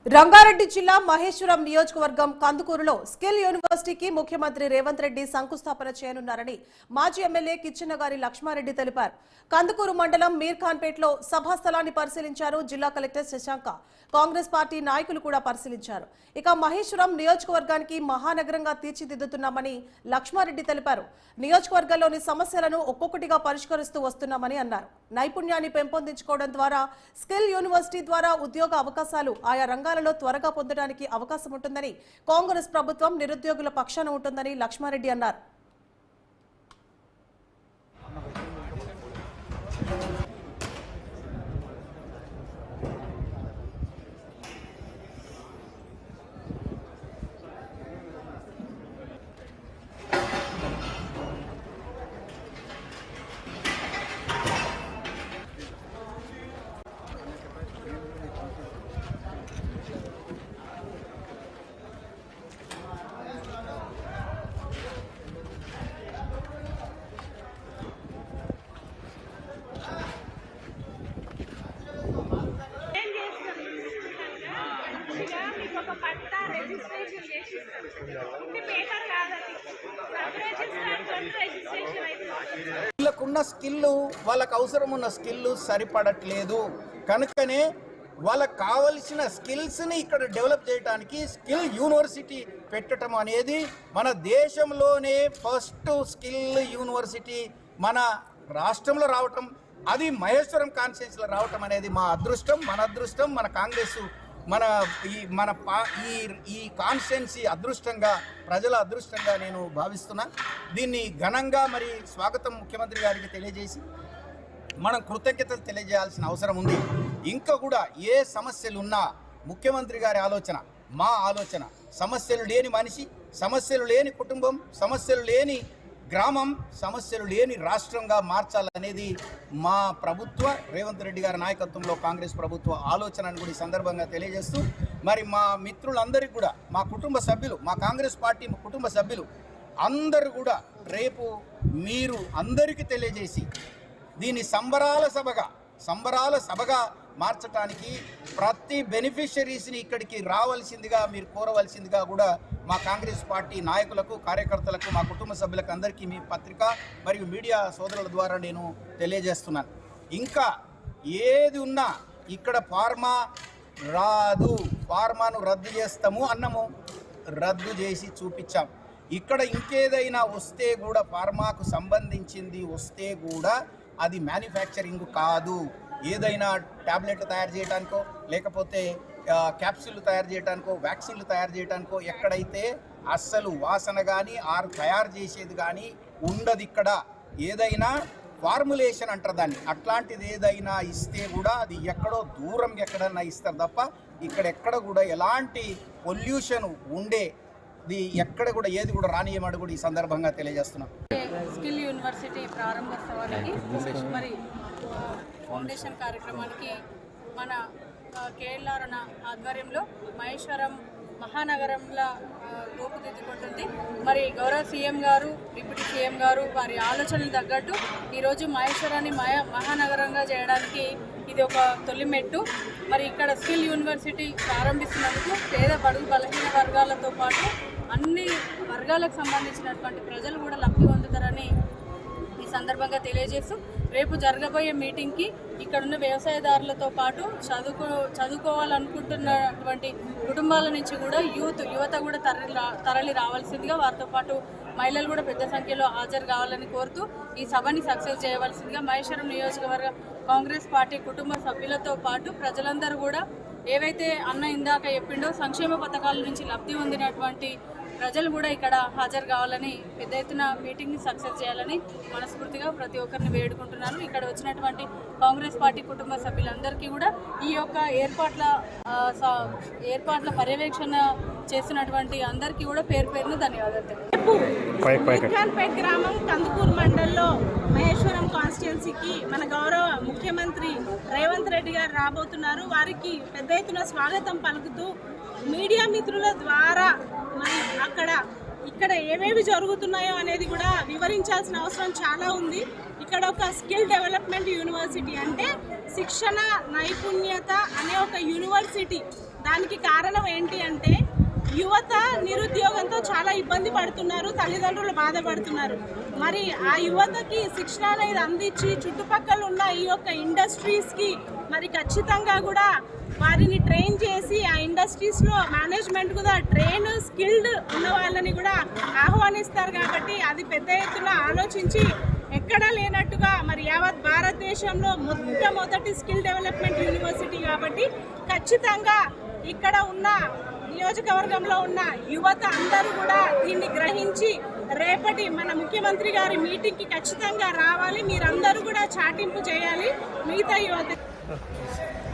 రంగారెడ్డి జిల్లా మహేశ్వరం నియోజకవర్గం కందుకూరులో స్కిల్ యూనివర్సిటీకి ముఖ్యమంత్రి రేవంత్ రెడ్డి శంకుస్థాపన చేయనున్నారని మాజీ ఎమ్మెల్యే కిచ్చెన్నగారి లక్ష్మారెడ్డి తెలిపారు. కందుకూరు మండలం మీర్ఖాన్పేటలో సభా స్థలాన్ని పరిశీలించారు జిల్లా కలెక్టర్ శశాంక. కాంగ్రెస్ పార్టీ నాయకులు కూడా పరిశీలించారు. ఇక మహేశ్వరం నియోజకవర్గానికి మహానగరంగా తీర్చిదిద్దుతున్నామని లక్ష్మారెడ్డి తెలిపారు. నియోజకవర్గంలోని సమస్యలను ఒక్కొక్కటిగా పరిష్కరిస్తూ వస్తున్నామని అన్నారు. నైపుణ్యాన్ని పెంపొందించుకోవడం ద్వారా స్కిల్ యూనివర్సిటీ ద్వారా ఉద్యోగ అవకాశాలు ఆయా రంగాలలో త్వరగా పొందడానికి అవకాశం ఉంటుందని, కాంగ్రెస్ ప్రభుత్వం నిరుద్యోగుల పక్షాన ఉంటుందని లక్ష్మారెడ్డి అన్నారు. వీళ్ళకున్న స్కిల్, వాళ్ళకు అవసరం ఉన్న స్కిల్ సరిపడట్లేదు. కనుకనే వాళ్ళకు కావలసిన స్కిల్స్ని ఇక్కడ డెవలప్ చేయడానికి స్కిల్ యూనివర్సిటీ పెట్టడం అనేది మన దేశంలోనే ఫస్ట్ స్కిల్ యూనివర్సిటీ మన రాష్ట్రంలో రావటం, అది మహేశ్వరం కాన్స్టిట్యున్సీలో రావటం అనేది మా అదృష్టం, మన కాంగ్రెస్ ఈ కాన్స్టిట్యున్సీ అదృష్టంగా, ప్రజల అదృష్టంగా నేను భావిస్తున్నా. దీన్ని ఘనంగా మరి స్వాగతం ముఖ్యమంత్రి గారికి తెలియజేసి మనం కృతజ్ఞతలు తెలియజేయాల్సిన అవసరం ఉంది. ఇంకా కూడా ఏ సమస్యలు ఉన్నా ముఖ్యమంత్రి గారి ఆలోచన, మా ఆలోచన, సమస్యలు లేని మనిషి, సమస్యలు లేని కుటుంబం, సమస్యలు లేని గ్రామం, సమస్యలు లేని రాష్ట్రంగా మార్చాలనేది మా ప్రభుత్వ రేవంత్ రెడ్డి గారి నాయకత్వంలో కాంగ్రెస్ ప్రభుత్వ ఆలోచన అని కూడా ఈ సందర్భంగా తెలియజేస్తూ, మరి మా మిత్రులందరికీ కూడా, మా కుటుంబ సభ్యులు, మా కాంగ్రెస్ పార్టీ కుటుంబ సభ్యులు అందరూ కూడా రేపు మీరు అందరికీ తెలియజేసి దీన్ని సంబరాల సభగా మార్చడానికి ప్రతి బెనిఫిషరీస్ని ఇక్కడికి రావాల్సిందిగా మీరు కోరవలసిందిగా కూడా మా కాంగ్రెస్ పార్టీ నాయకులకు, కార్యకర్తలకు, మా కుటుంబ సభ్యులకు అందరికీ మీ పత్రిక మరియు మీడియా సోదరుల ద్వారా నేను తెలియజేస్తున్నాను. ఇంకా ఏది ఉన్నా ఇక్కడ ఫార్మా రాదు, ఫార్మాను రద్దు చేస్తాము అన్నము, రద్దు చేసి చూపించాం. ఇక్కడ ఇంకేదైనా వస్తే కూడా, ఫార్మాకు సంబంధించింది వస్తే కూడా అది మ్యానుఫ్యాక్చరింగ్ కాదు. ఏదైనా ట్యాబ్లెట్లు తయారు చేయడానికో, లేకపోతే క్యాప్సూల్ తయారు చేయడానికో, వ్యాక్సిన్లు తయారు చేయడానికో ఎక్కడైతే అస్సలు వాసన కానీ తయారు చేసేది కానీ ఉండదు. ఇక్కడ ఏదైనా ఫార్ములేషన్ అంటారు దాన్ని, అట్లాంటిది ఏదైనా ఇస్తే కూడా అది ఎక్కడో దూరం ఎక్కడన్నా ఇస్తారు తప్ప ఇక్కడెక్కడ కూడా ఎలాంటి పొల్యూషన్ ఉండేది ఎక్కడ కూడా ఏది కూడా రానియమని కూడా ఈ సందర్భంగా తెలియజేస్తున్నాం. స్కిల్ యూనివర్సిటీ ప్రారంభోత్సవానికి మరి ఫౌండేషన్ కార్యక్రమానికి మన కేఎల్ఆర్ ఆధ్వర్యంలో మహేశ్వరం మహానగరంలో రూపుదిద్దుకుంటుంది. మరి గౌరవ సీఎం గారు, డిప్యూటీ సీఎం గారు వారి ఆలోచనలు తగ్గట్టు ఈరోజు మహేశ్వరాన్ని మహానగరంగా చేయడానికి ఇది ఒక తొలిమెట్టు. మరి ఇక్కడ స్కిల్ యూనివర్సిటీ ప్రారంభిస్తున్నందుకు పేద బడుగు బలహీన వర్గాలతో పాటు అన్ని వర్గాలకు సంబంధించినటువంటి ప్రజలు కూడా లబ్ధి పొందుతారని ఈ సందర్భంగా తెలియజేస్తూ, రేపు జరగబోయే మీటింగ్కి ఇక్కడున్న వ్యవసాయదారులతో పాటు చదువుకోవాలనుకుంటున్నటువంటి కుటుంబాల నుంచి కూడా యువత కూడా తరలి రావాల్సిందిగా, వారితో పాటు మహిళలు కూడా పెద్ద సంఖ్యలో హాజరు కావాలని కోరుతూ ఈ సభని సక్సెస్ చేయవలసిందిగా మహేశ్వరం నియోజకవర్గ కాంగ్రెస్ పార్టీ కుటుంబ సభ్యులతో పాటు ప్రజలందరూ కూడా ఏవైతే అన్న ఇందాక చెప్పిండో సంక్షేమ పథకాల నుంచి లబ్ధి పొందినటువంటి ప్రజలు కూడా ఇక్కడ హాజరు కావాలని, పెద్ద ఎత్తున మీటింగ్ని సక్సెస్ చేయాలని మనస్ఫూర్తిగా ప్రతి ఒక్కరిని వేడుకుంటున్నాను. ఇక్కడ వచ్చినటువంటి కాంగ్రెస్ పార్టీ కుటుంబ సభ్యులందరికీ కూడా ఈ యొక్క ఏర్పాట్ల పర్యవేక్షణ చేస్తున్నటువంటి అందరికీ కూడా పేరు పేరును ధన్యవాదాలు. మీర్ఖాన్పేట గ్రామం కందుకూరు మండలంలో మహేశ్వరం కాన్స్టిట్యున్సీకి మన గౌరవ ముఖ్యమంత్రి రేవంత్ రెడ్డి గారు రాబోతున్నారు. వారికి పెద్ద ఎత్తున స్వాగతం పలుకుతూ మీడియా మిత్రుల ద్వారా మరి ఇక్కడ ఏమేమి జరుగుతున్నాయో అనేది కూడా వివరించాల్సిన అవసరం చాలా ఉంది. ఇక్కడ ఒక స్కిల్ డెవలప్మెంట్ యూనివర్సిటీ అంటే శిక్షణ నైపుణ్యత అనే ఒక యూనివర్సిటీ దానికి కారణం ఏంటి అంటే యువత నిరుద్యోగంతో చాలా ఇబ్బంది పడుతున్నారు, తల్లిదండ్రులు బాధపడుతున్నారు. మరి ఆ యువతకి శిక్షణ అనేది అందించి చుట్టుపక్కల ఉన్న ఈ యొక్క ఇండస్ట్రీస్కి మరి ఖచ్చితంగా కూడా వారిని ట్రైన్ చేసి ఆ ఇండస్ట్రీస్లో మేనేజ్మెంట్ కూడా ట్రైన్ స్కిల్డ్ ఉన్న వాళ్ళని కూడా ఆహ్వానిస్తారు. కాబట్టి అది పెద్ద ఎత్తున ఆలోచించి ఎక్కడా లేనట్టుగా మరి యావత్ భారతదేశంలో మొట్టమొదటి స్కిల్ డెవలప్మెంట్ యూనివర్సిటీ కాబట్టి ఖచ్చితంగా ఇక్కడ ఉన్న నియోజకవర్గంలో ఉన్న యువత అందరూ కూడా దీన్ని గ్రహించి రేపటి మన ముఖ్యమంత్రి గారి మీటింగ్కి ఖచ్చితంగా రావాలి. మీరందరూ కూడా చాటింపు చేయాలి మిగతా యువత.